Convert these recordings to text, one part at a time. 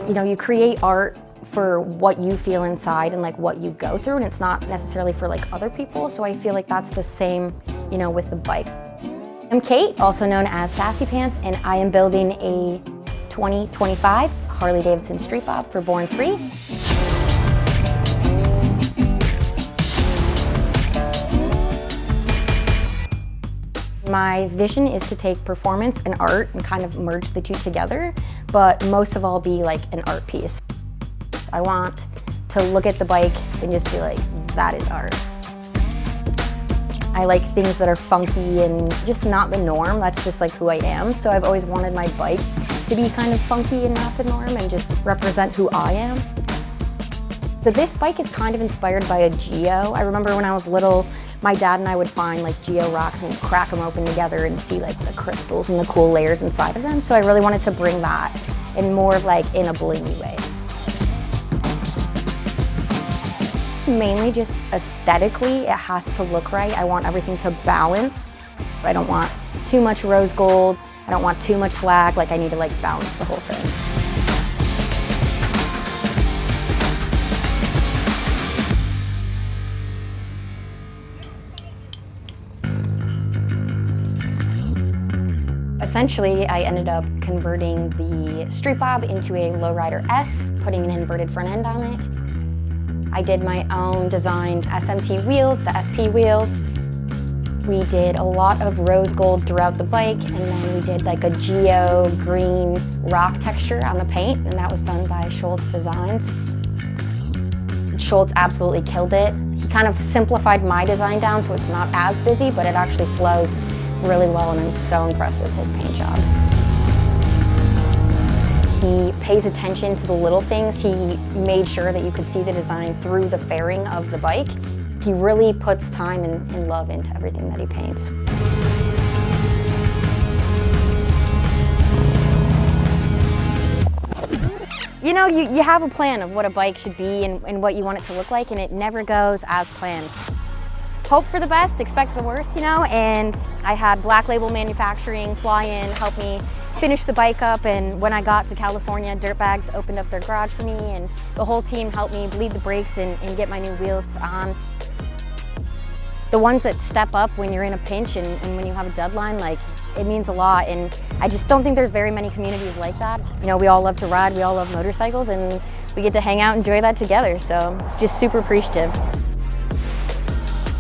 You know, you create art for what you feel inside and like what you go through, and it's not necessarily for like other people. So I feel like that's the same, you know, with the bike. I'm Cait, also known as Sassy Pantss, and I am building a 2025 Harley-Davidson Street Bob for Born Free. My vision is to take performance and art and kind of merge the two together, but most of all be like an art piece. I want to look at the bike and just be like, that is art. I like things that are funky and just not the norm. That's just like who I am. So I've always wanted my bikes to be kind of funky and not the norm and just represent who I am. So this bike is kind of inspired by a Geo. I remember when I was little, my dad and I would find like Geo rocks and we'd crack them open together and see like the crystals and the cool layers inside of them. So I really wanted to bring that in more of like in a blingy way. Mainly just aesthetically, it has to look right. I want everything to balance. I don't want too much rose gold. I don't want too much black. Like I need to like balance the whole thing. Essentially, I ended up converting the Street Bob into a Lowrider S, putting an inverted front end on it. I did my own designed SMT wheels, the SP wheels. We did a lot of rose gold throughout the bike, and then we did like a Geo green rock texture on the paint, and that was done by Schultz Designs. Schultz absolutely killed it. He kind of simplified my design down so it's not as busy, but it actually flows really well, and I'm so impressed with his paint job. He pays attention to the little things. He made sure that you could see the design through the fairing of the bike. He really puts time and love into everything that he paints. You know, you have a plan of what a bike should be and what you want it to look like, and it never goes as planned. Hope for the best, expect the worst, you know, and I had Black Label Manufacturing fly in, help me finish the bike up, and when I got to California, Dirtbags opened up their garage for me, and the whole team helped me bleed the brakes and get my new wheels on. The ones that step up when you're in a pinch and when you have a deadline, like, it means a lot, and I just don't think there's very many communities like that. You know, we all love to ride, we all love motorcycles, and we get to hang out and enjoy that together, so it's just super appreciative.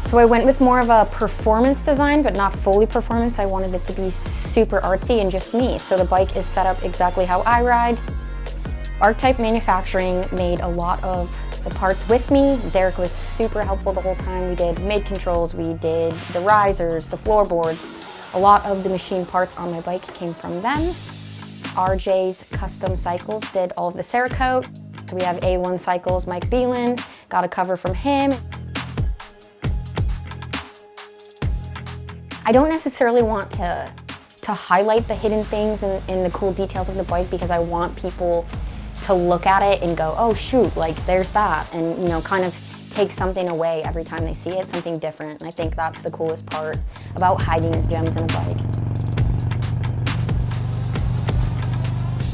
So I went with more of a performance design, but not fully performance. I wanted it to be super artsy and just me. So the bike is set up exactly how I ride. Archetype Manufacturing made a lot of the parts with me. Derek was super helpful the whole time. We did mid controls, we did the risers, the floorboards. A lot of the machine parts on my bike came from them. RJ's Custom Cycles did all of the Cerakote. So we have A1 Cycles, Mike Beelan, got a cover from him. I don't necessarily want to highlight the hidden things and the cool details of the bike, because I want people to look at it and go, oh shoot, like there's that, and you know, kind of take something away every time they see it, something different. And I think that's the coolest part about hiding gems in a bike.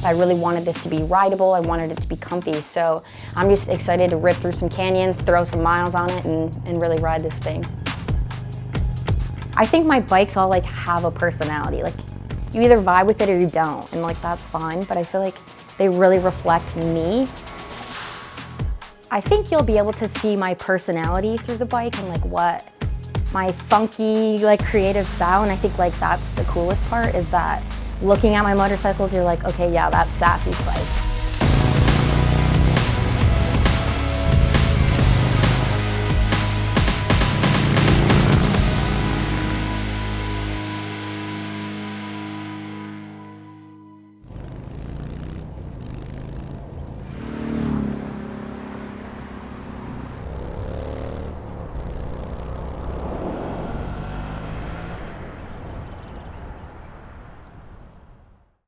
I really wanted this to be rideable, I wanted it to be comfy, so I'm just excited to rip through some canyons, throw some miles on it, and really ride this thing. I think my bikes all like have a personality. Like you either vibe with it or you don't, and like that's fine, but I feel like they really reflect me. I think you'll be able to see my personality through the bike and like what my funky like creative style, and I think like that's the coolest part, is that looking at my motorcycles, you're like, okay, yeah, that's Sassy's bike.